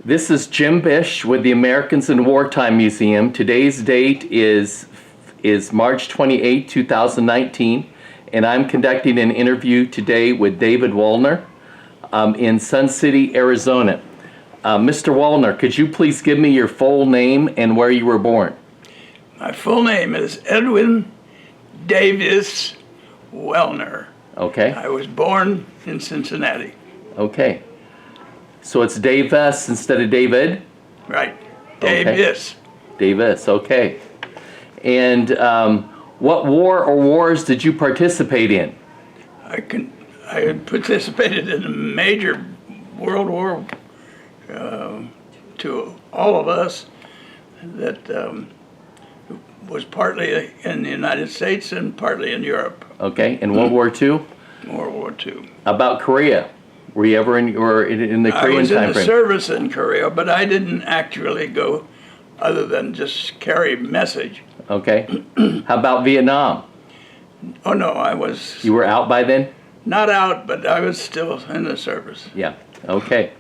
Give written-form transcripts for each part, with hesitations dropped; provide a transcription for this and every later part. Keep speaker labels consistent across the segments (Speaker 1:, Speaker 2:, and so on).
Speaker 1: This is Jim Bish with the Americans in Wartime Museum. Today's date is March 28, 2019, and I'm conducting an interview today with David Woellner in Sun City, Arizona. Mr. Woellner, could you please give me your full name and where you were born?
Speaker 2: My full name is Edwin Davis Woellner.
Speaker 1: Okay.
Speaker 2: I was born in Cincinnati.
Speaker 1: Okay. So it's Davis instead of David?
Speaker 2: Right. Davis.
Speaker 1: Okay. Davis, okay. And what war or wars did you participate in?
Speaker 2: I participated in a major World War to all of us that was partly in the United States and partly in Europe.
Speaker 1: Okay. And World War II?
Speaker 2: World War II.
Speaker 1: About Korea? Were you ever in the Korean time frame?
Speaker 2: I was in the service in Korea, but I didn't actually go other than just carry a message.
Speaker 1: Okay. How about Vietnam?
Speaker 2: Oh, no, I was
Speaker 1: You were out by then?
Speaker 2: not out, but I was still in the service.
Speaker 1: Yeah. Okay.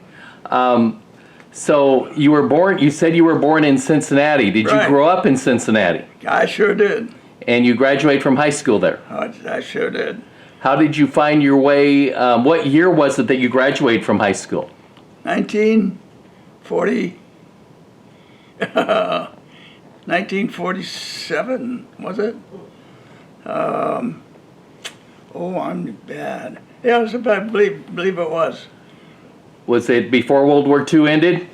Speaker 1: So you said you were born in Cincinnati. Did you
Speaker 2: Right.
Speaker 1: grow up in Cincinnati?
Speaker 2: I sure did.
Speaker 1: And you graduated from high school there?
Speaker 2: I sure did.
Speaker 1: How did you find your way? What year was it that you graduated from high school?
Speaker 2: 1940, 1947, was it? Oh, I'm bad. Yeah, I believe it was.
Speaker 1: Was it before World War II ended?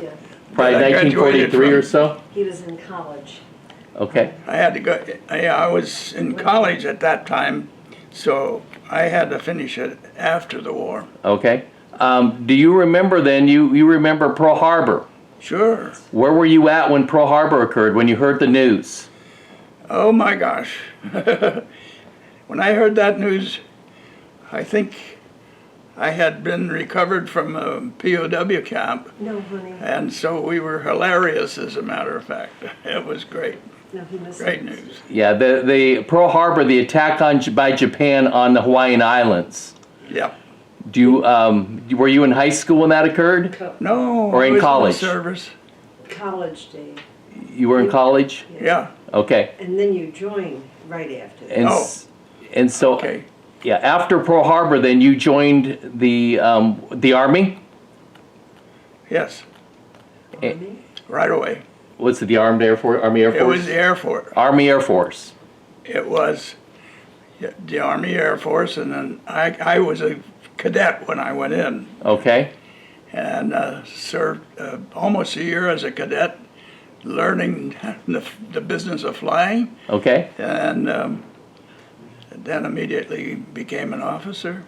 Speaker 3: Yes.
Speaker 1: Probably
Speaker 2: I graduated
Speaker 1: 1943 or
Speaker 2: from-
Speaker 1: so?
Speaker 3: He was in college.
Speaker 1: Okay.
Speaker 2: I had to go, I was in college at that time, so I had to finish it after the war.
Speaker 1: Okay. Do you remember then, you remember Pearl Harbor?
Speaker 2: Sure.
Speaker 1: Where were you at when Pearl Harbor occurred, when you heard the news?
Speaker 2: Oh my gosh. When I heard that news, I think I had been recovered from a POW camp,
Speaker 3: No, honey.
Speaker 2: and so we were hilarious, as a matter of fact. It was great.
Speaker 3: No, he missed
Speaker 2: Great
Speaker 3: it.
Speaker 2: news.
Speaker 1: Yeah, the Pearl Harbor, the attack by Japan on the Hawaiian Islands.
Speaker 2: Yeah.
Speaker 1: Were you in high school when that occurred?
Speaker 2: No.
Speaker 1: Or in
Speaker 2: I was
Speaker 1: college.
Speaker 2: Service.
Speaker 3: College day.
Speaker 1: You were in college?
Speaker 2: Yeah.
Speaker 1: Okay.
Speaker 3: And then you joined right after that.
Speaker 1: And,
Speaker 2: Oh.
Speaker 1: and so,
Speaker 2: Okay.
Speaker 1: yeah, after Pearl Harbor, then you joined the Army?
Speaker 2: Yes.
Speaker 3: Army?
Speaker 2: Right away.
Speaker 1: Was it the Armed Air Force? Army Air Force?
Speaker 2: It was the Air Force.
Speaker 1: Army Air Force.
Speaker 2: It was the Army Air Force, and then I was a cadet when I went in,
Speaker 1: Okay.
Speaker 2: and served almost a year as a cadet, learning the business of flying,
Speaker 1: Okay.
Speaker 2: and then immediately became an officer.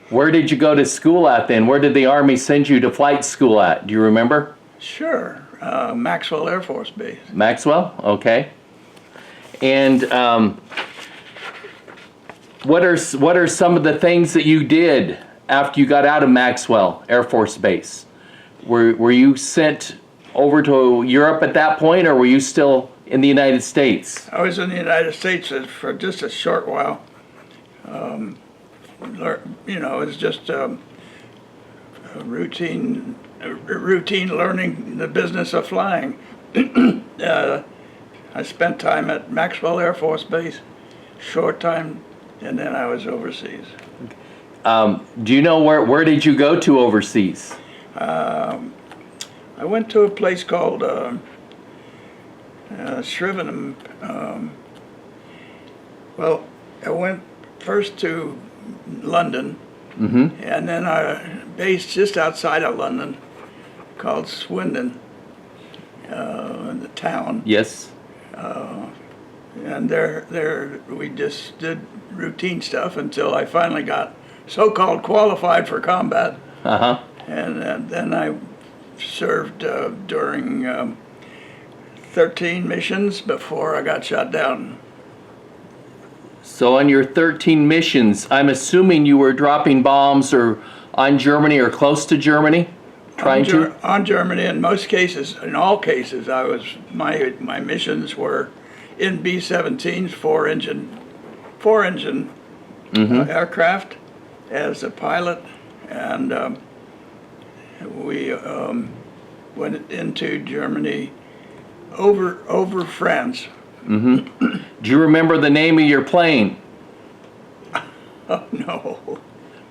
Speaker 1: Where did you go to school at then? Where did the Army send you to flight school at? Do you remember?
Speaker 2: Sure, Maxwell Air Force Base.
Speaker 1: Maxwell? Okay. And what are some of the things that you did after you got out of Maxwell Air Force Base? Were you sent over to Europe at that point, or were you still in the United States?
Speaker 2: I was in the United States for just a short while. You know, it was just a routine learning the business of flying. I spent time at Maxwell Air Force Base, short time, and then I was overseas.
Speaker 1: Do you know where did you go to overseas?
Speaker 2: I went to a place called Shrivenham. Well, I went first to London, and then I based just outside of London, called Swindon, the town.
Speaker 1: Yes.
Speaker 2: And there we just did routine stuff until I finally got so-called qualified for combat.
Speaker 1: Uh-huh.
Speaker 2: And then I served during 13 missions before I got shot down.
Speaker 1: So on your 13 missions, I'm assuming you were dropping bombs or on Germany or close to Germany?
Speaker 2: On Germany, in most cases, in all cases, my missions were in B-17s, four engine aircraft as a pilot, and We went into Germany over France.
Speaker 1: Do you remember the name of your plane?
Speaker 2: Oh, no.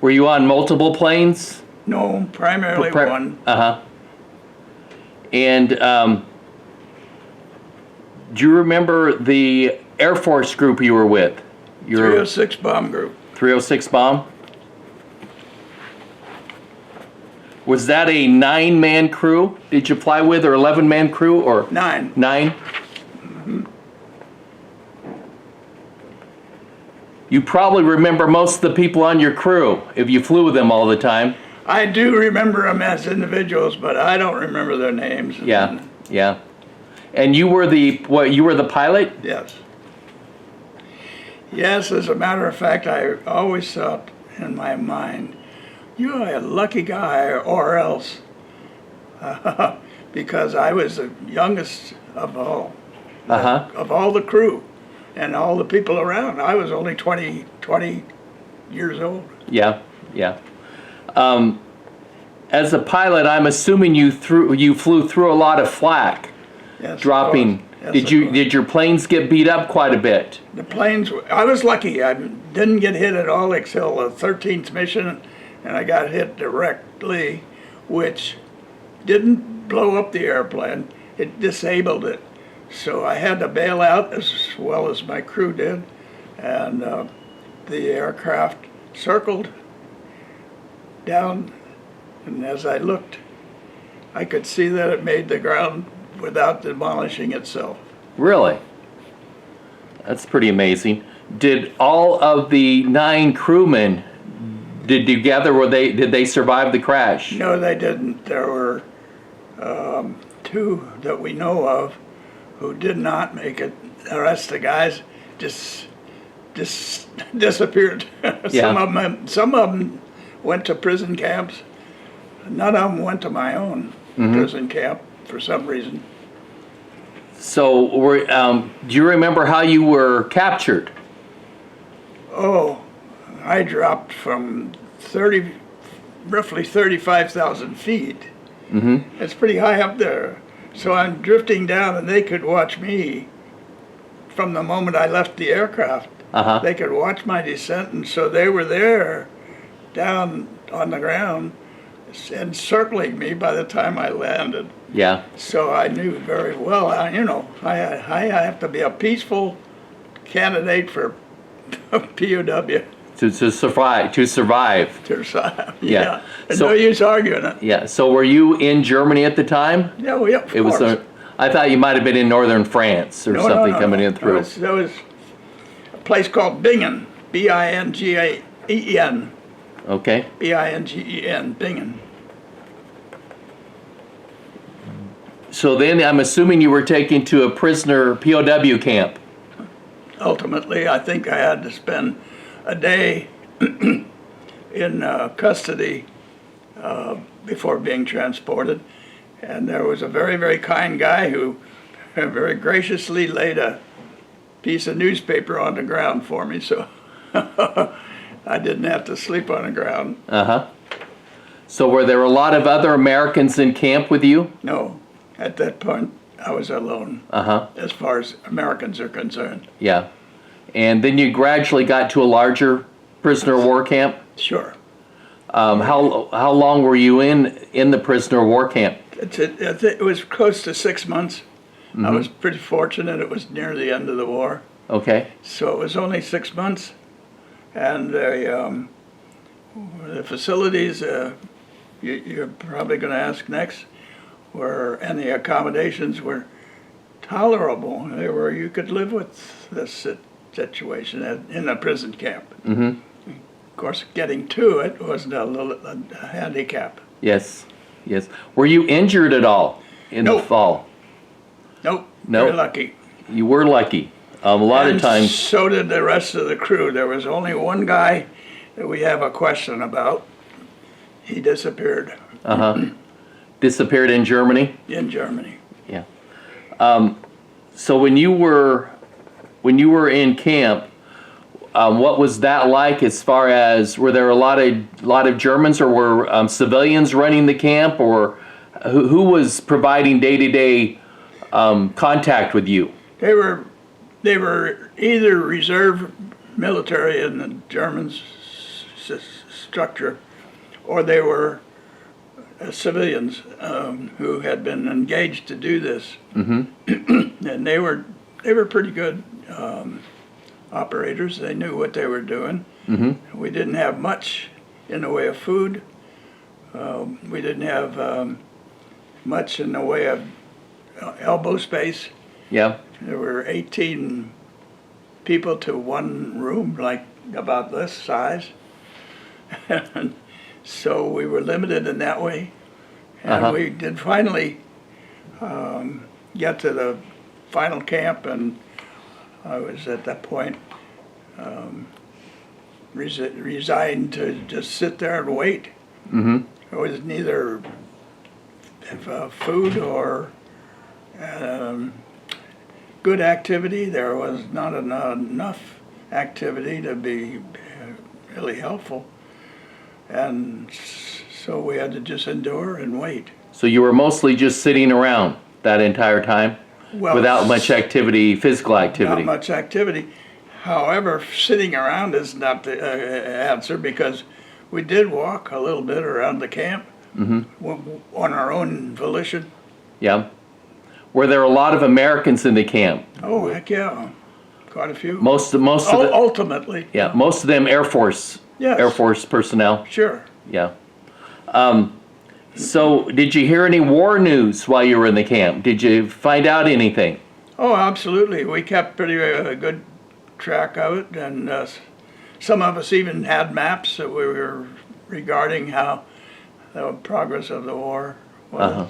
Speaker 1: Were you on multiple planes?
Speaker 2: No, primarily one.
Speaker 1: Uh-huh. And do you remember the Air Force group you were with? Your
Speaker 2: 306 bomb group.
Speaker 1: 306 bomb? Was that a 9-man crew? Did you fly with, or 11-man crew, or
Speaker 2: 9.
Speaker 1: 9? You probably remember most of the people on your crew if you flew with them all the time.
Speaker 2: I do remember them as individuals, but I don't remember their names.
Speaker 1: Yeah, yeah. And you were you were the pilot?
Speaker 2: Yes. Yes, as a matter of fact, I always thought in my mind, you're a lucky guy, or else. Because I was the youngest of all, of all the crew and all the people around. I was only 20 years old.
Speaker 1: Yeah, yeah. As a pilot, I'm assuming you flew through a lot of flak,
Speaker 2: Yes,
Speaker 1: dropping.
Speaker 2: of course. Yes, of course.
Speaker 1: Did your planes get beat up quite a bit?
Speaker 2: The planes, I was lucky. I didn't get hit at all until the 13th mission, and I got hit directly, which didn't blow up the airplane. It disabled it. So I had to bail out as well as my crew did, and the aircraft circled down, and as I looked, I could see that it made the ground without demolishing itself.
Speaker 1: Really? That's pretty amazing. Did all of the 9 crewmen, did they survive the crash?
Speaker 2: No, they didn't. There were 2 that we know of who did not make it. The rest of the guys just disappeared.
Speaker 1: Yeah.
Speaker 2: Some of them went to prison camps. None of them went to my own prison camp for some reason.
Speaker 1: So, do you remember how you were captured?
Speaker 2: Oh, I dropped from roughly 35,000 feet. It's pretty high up there. So I'm drifting down, and they could watch me from the moment I left the aircraft. They could watch my descent, and so they were there down on the ground and circling me by the time I landed.
Speaker 1: Yeah.
Speaker 2: So I knew very well, I have to be a peaceful candidate for POW.
Speaker 1: To survive.
Speaker 2: To survive.
Speaker 1: Yeah.
Speaker 2: There's
Speaker 1: So-
Speaker 2: no use arguing it.
Speaker 1: Yeah. So, were you in Germany at the time?
Speaker 2: Yeah, well, yeah, of
Speaker 1: It was.
Speaker 2: course.
Speaker 1: I thought you might have been in northern France or something coming in through.
Speaker 2: There was a place called Bingen, Bingen,
Speaker 1: Okay.
Speaker 2: Bingen, Bingen.
Speaker 1: So then, I'm assuming you were taken to a prisoner POW camp.
Speaker 2: Ultimately, I think I had to spend a day in custody before being transported. And there was a very, very kind guy who very graciously laid a piece of newspaper on the ground for me, so I didn't have to sleep on the ground.
Speaker 1: So were there a lot of other Americans in camp with you?
Speaker 2: No, at that point, I was alone as far as Americans are concerned.
Speaker 1: Yeah. And then you gradually got to a larger prisoner of war camp?
Speaker 2: Sure.
Speaker 1: How long were you in the prisoner of war camp?
Speaker 2: It was close to 6 months. I was pretty fortunate. It was near the end of the war.
Speaker 1: Okay.
Speaker 2: So it was only 6 months. And the facilities, you're probably going to ask next, and the accommodations were tolerable. You could live with this situation in a prison camp. Of course, getting to it was a handicap.
Speaker 1: Yes. Yes. Were you injured at all in the fall?
Speaker 2: Nope.
Speaker 1: Nope.
Speaker 2: Very lucky.
Speaker 1: You were lucky. A lot of times.
Speaker 2: So did the rest of the crew. There was only one guy that we have a question about. He disappeared.
Speaker 1: Disappeared in Germany?
Speaker 2: In Germany.
Speaker 1: Yeah. So when you were in camp, what was that like as far as, were there a lot of Germans, or were civilians running the camp, or who was providing day-to-day contact with you?
Speaker 2: They were either reserve military in the German structure, or they were civilians who had been engaged to do this, and they were pretty good operators. They knew what they were doing. We didn't have much in the way of food. We didn't have much in the way of elbow space.
Speaker 1: Yeah.
Speaker 2: There were 18 people to one room, like about this size. And so we were limited in that way. And we did finally get to the final camp, and I was at that point resigned to just sit there and wait. There was neither food or good activity. There was not enough activity to be really helpful. And so we had to just endure and wait.
Speaker 1: So you were mostly just sitting around that entire time,
Speaker 2: Well,
Speaker 1: without much activity, physical activity?
Speaker 2: Not much activity. However, sitting around is not the answer, because we did walk a little bit around the camp on our own volition.
Speaker 1: Yeah. Were there a lot of Americans in the camp?
Speaker 2: Oh, heck yeah. Quite a few.
Speaker 1: Most of the,
Speaker 2: Ultimately.
Speaker 1: yeah, most of them Air Force.
Speaker 2: Yes.
Speaker 1: Air Force personnel.
Speaker 2: Sure.
Speaker 1: Yeah. So did you hear any war news while you were in the camp? Did you find out anything?
Speaker 2: Oh, absolutely. We kept pretty good track of it, and some of us even had maps that we were regarding how the progress of the war was.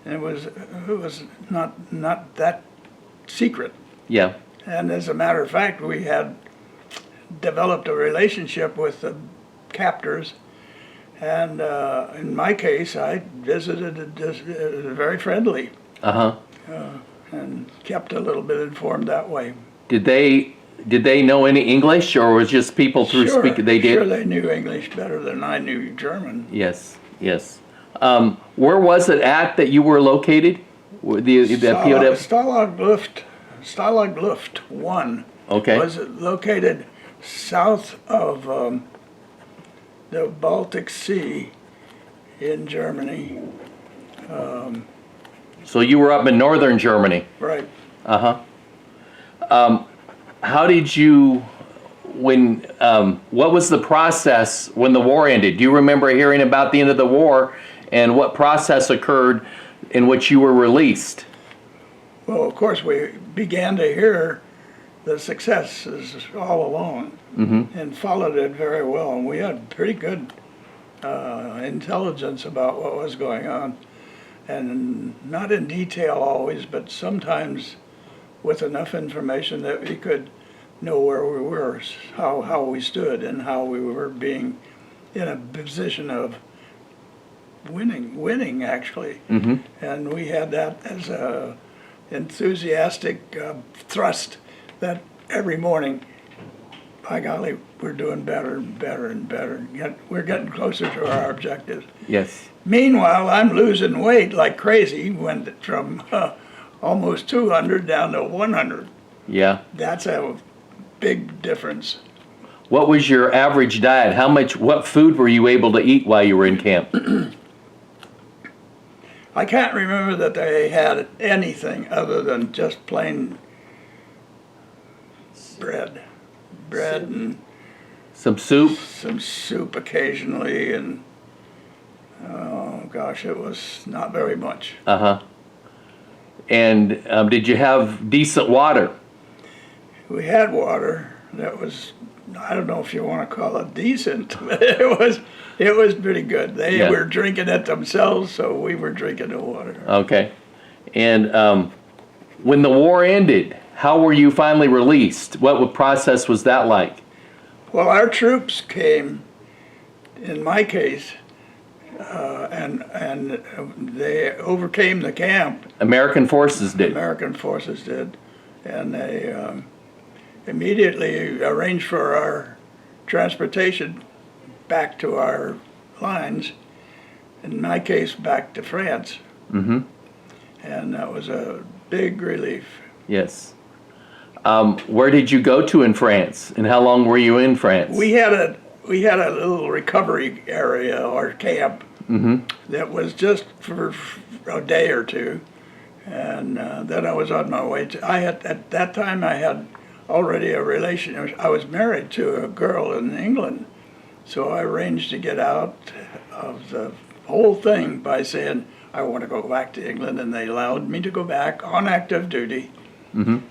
Speaker 2: And it was not that secret.
Speaker 1: Yeah.
Speaker 2: And as a matter of fact, we had developed a relationship with the captors, and in my case, I visited very friendly. And kept a little bit informed that way.
Speaker 1: Did they know any English, or was just people through
Speaker 2: Sure,
Speaker 1: speaking? They did.
Speaker 2: Sure, they knew English better than I knew German.
Speaker 1: Yes. Yes. Where was it at that you were located? The POW?
Speaker 2: Stalag Luft 1
Speaker 1: Okay.
Speaker 2: was located south of the Baltic Sea in Germany.
Speaker 1: So you were up in northern Germany.
Speaker 2: Right.
Speaker 1: How did you, what was the process when the war ended? Do you remember hearing about the end of the war, and what process occurred in which you were released?
Speaker 2: Well, of course, we began to hear the successes all along, and followed it very well. And we had pretty good intelligence about what was going on, and not in detail always, but sometimes with enough information that we could know where we were, how we stood, and how we were being in a position of winning actually. And we had that as a enthusiastic thrust that every morning, by golly, we're doing better and better and better. We're getting closer to our objectives.
Speaker 1: Yes.
Speaker 2: Meanwhile, I'm losing weight like crazy, went from almost 200 down to 100.
Speaker 1: Yeah.
Speaker 2: That's a big difference.
Speaker 1: What was your average diet? What food were you able to eat while you were in camp?
Speaker 2: I can't remember that they had anything other than just plain bread and
Speaker 1: Some soup?
Speaker 2: some soup occasionally, and oh gosh, it was not very much.
Speaker 1: And did you have decent water?
Speaker 2: We had water that was, I don't know if you want to call it decent, but it was pretty good. They were drinking it themselves, so we were drinking the water.
Speaker 1: Okay. And when the war ended, how were you finally released? What process was that like?
Speaker 2: Well, our troops came, in my case, and they overcame the camp.
Speaker 1: American forces did.
Speaker 2: American forces did, and they immediately arranged for our transportation back to our lines, in my case, back to France.
Speaker 1: Mm-hmm.
Speaker 2: And that was a big relief.
Speaker 1: Yes. Where did you go to in France, and how long were you in France?
Speaker 2: We had a little recovery area or camp that was just for a day or two, and then I was on my way to. At that time I had already a relation. I was married to a girl in England, so I arranged to get out of the whole thing by saying I want to go back to England, and they allowed me to go back on active duty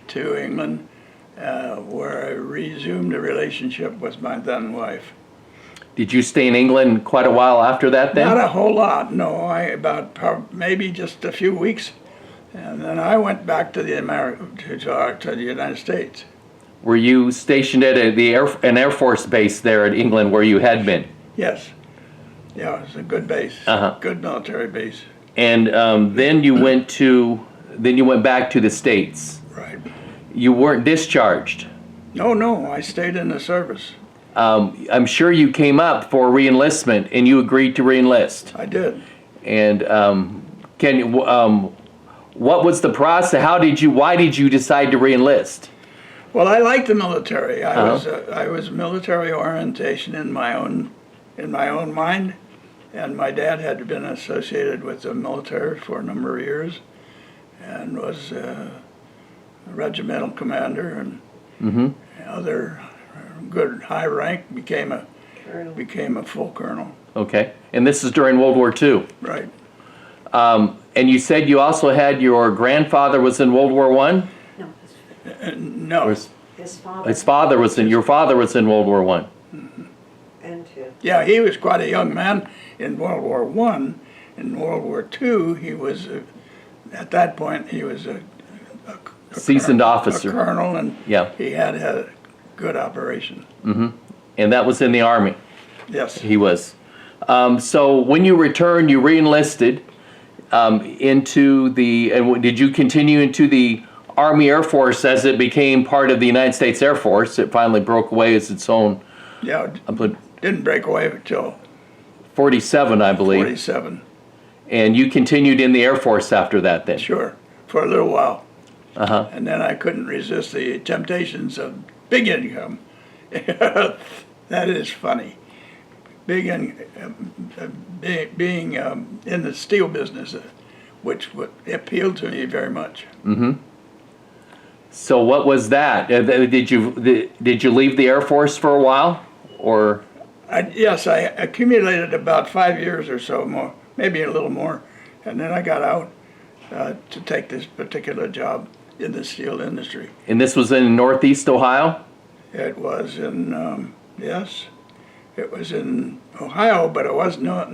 Speaker 2: to England, where I resumed a relationship with my then wife.
Speaker 1: Did you stay in England quite a while after that then?
Speaker 2: Not a whole lot, no. Maybe just a few weeks, and then I went back to the United States.
Speaker 1: Were you stationed at an Air Force base there in England where you had been?
Speaker 2: Yes, yeah, it was a good base, good military base.
Speaker 1: And then you went back to the States.
Speaker 2: Right.
Speaker 1: You weren't discharged.
Speaker 2: No, I stayed in the service.
Speaker 1: I'm sure you came up for reenlistment, and you agreed to reenlist.
Speaker 2: I did.
Speaker 1: And what was the process? Why did you decide to reenlist?
Speaker 2: Well, I liked the military. I was military orientation in my own mind, and my dad had been associated with the military for a number of years, and was a regimental commander and other good high rank. Became a full colonel.
Speaker 1: Okay, and this is during World War II.
Speaker 2: Right.
Speaker 1: And you said you also had your grandfather was in World War I?
Speaker 3: No,
Speaker 2: No.
Speaker 3: his father
Speaker 1: Your father was in World War I.
Speaker 3: and two.
Speaker 2: Yeah, he was quite a young man in World War I. In World War II, he was at that point he was a
Speaker 1: Seasoned officer.
Speaker 2: a colonel, and
Speaker 1: Yeah.
Speaker 2: he had a good operation.
Speaker 1: And that was in the Army.
Speaker 2: Yes.
Speaker 1: He was. So when you returned, you reenlisted did you continue into the Army Air Force as it became part of the United States Air Force? It finally broke away as its own.
Speaker 2: Yeah, didn't break away until
Speaker 1: 47, I believe.
Speaker 2: 47.
Speaker 1: And you continued in the Air Force after that then?
Speaker 2: Sure, for a little while.
Speaker 1: Uh-huh.
Speaker 2: And then I couldn't resist the temptations of big income. That is funny. Being in the steel business, which appealed to me very much.
Speaker 1: So what was that? Did you leave the Air Force for a while, or?
Speaker 2: Yes, I accumulated about 5 years or so more, maybe a little more, and then I got out to take this particular job in the steel industry.
Speaker 1: And this was in Northeast Ohio?
Speaker 2: It was in yes, it was in Ohio, but it was not.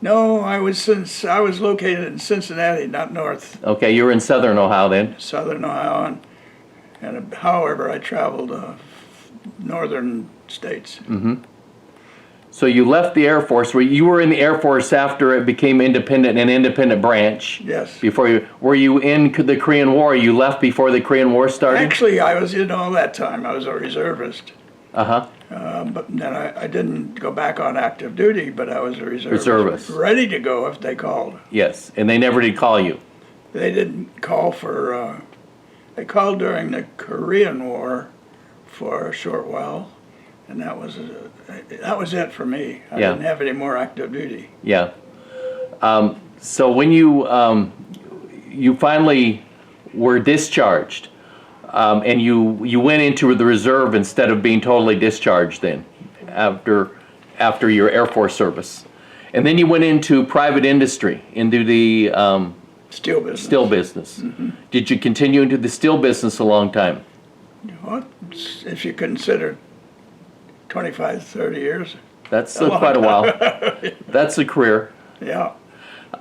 Speaker 2: No, I was located in Cincinnati, not north.
Speaker 1: Okay, you were in Southern Ohio then.
Speaker 2: Southern Ohio, and however I traveled northern states.
Speaker 1: So you left the Air Force. You were in the Air Force after it became independent, an independent branch.
Speaker 2: Yes.
Speaker 1: Were you in the Korean War? You left before the Korean War started?
Speaker 2: Actually, I was in all that time. I was a reservist.
Speaker 1: Uh-huh.
Speaker 2: But then I didn't go back on active duty, but I was a
Speaker 1: Reservist.
Speaker 2: ready to go if they called.
Speaker 1: Yes, and they never did call you.
Speaker 2: They didn't call for, they called during the Korean War for a short while, and that was it for me. I
Speaker 1: Yeah.
Speaker 2: didn't have any more active duty.
Speaker 1: Yeah. So when you finally were discharged, and you went into the reserve instead of being totally discharged then, after your Air Force service, and then you went into private industry, into the
Speaker 2: Steel business.
Speaker 1: steel business. Did you continue into the steel business a long time?
Speaker 2: What, if you consider 25, 30 years.
Speaker 1: That's quite a while. That's a career.
Speaker 2: Yeah.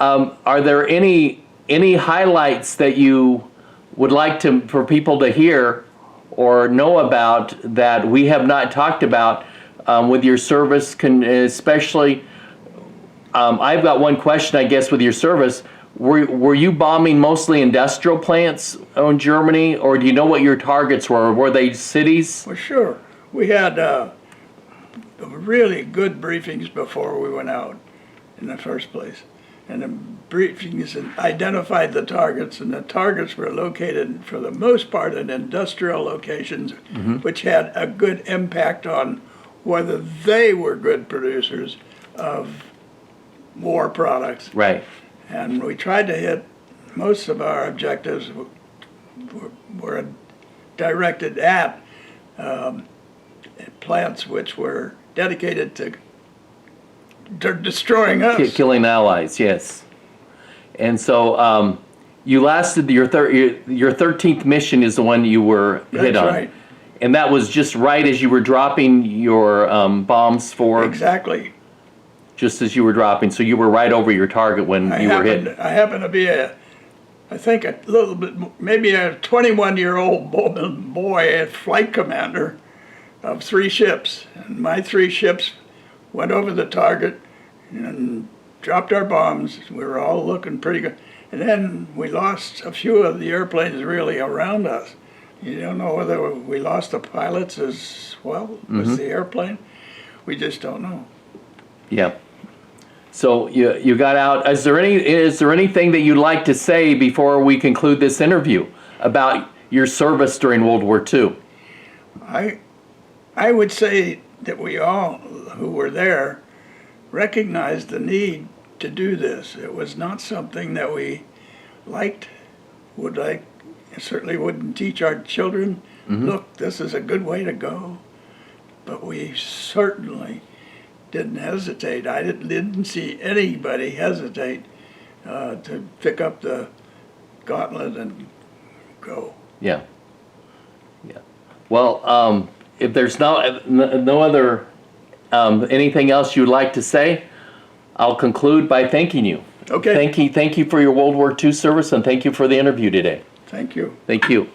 Speaker 1: Are there any highlights that you would like for people to hear or know about that we have not talked about with your service? Especially, I've got one question, I guess, with your service. were you bombing mostly industrial plants in Germany, or do you know what your targets were? Were they cities?
Speaker 2: Well, sure. We had really good briefings before we went out in the first place. And the briefings identified the targets, and the targets were located, for the most part, in industrial locations, which had a good impact on whether they were good producers of war products.
Speaker 1: Right.
Speaker 2: And we tried to hit most of our objectives were directed at plants which were dedicated to destroying us.
Speaker 1: Killing allies, yes. And so you lasted your 13th mission is the one you were hit
Speaker 2: That's
Speaker 1: on.
Speaker 2: right.
Speaker 1: And that was just right as you were dropping your bombs for,
Speaker 2: Exactly.
Speaker 1: just as you were dropping. So you were right over your target when you were hit.
Speaker 2: I happened to be I think a little bit, maybe a 21-year-old boy, a flight commander of 3 ships. And my 3 ships went over the target and dropped our bombs. We were all looking pretty good. And then we lost a few of the airplanes really around us. You don't know whether we lost the pilots as well as the airplane. We just don't know.
Speaker 1: Yeah. So you got out. Is there anything that you'd like to say before we conclude this interview about your service during World War II?
Speaker 2: I would say that we all who were there recognized the need to do this. It was not something that we would like, certainly wouldn't teach our children, look, this is a good way to go. But we certainly didn't hesitate. I didn't see anybody hesitate to pick up the gauntlet and go.
Speaker 1: Yeah. Yeah. Well, if there's no other anything else you'd like to say, I'll conclude by thanking you.
Speaker 2: Okay.
Speaker 1: Thank you for your World War II service, and thank you for the interview today.
Speaker 2: Thank you.
Speaker 1: Thank you.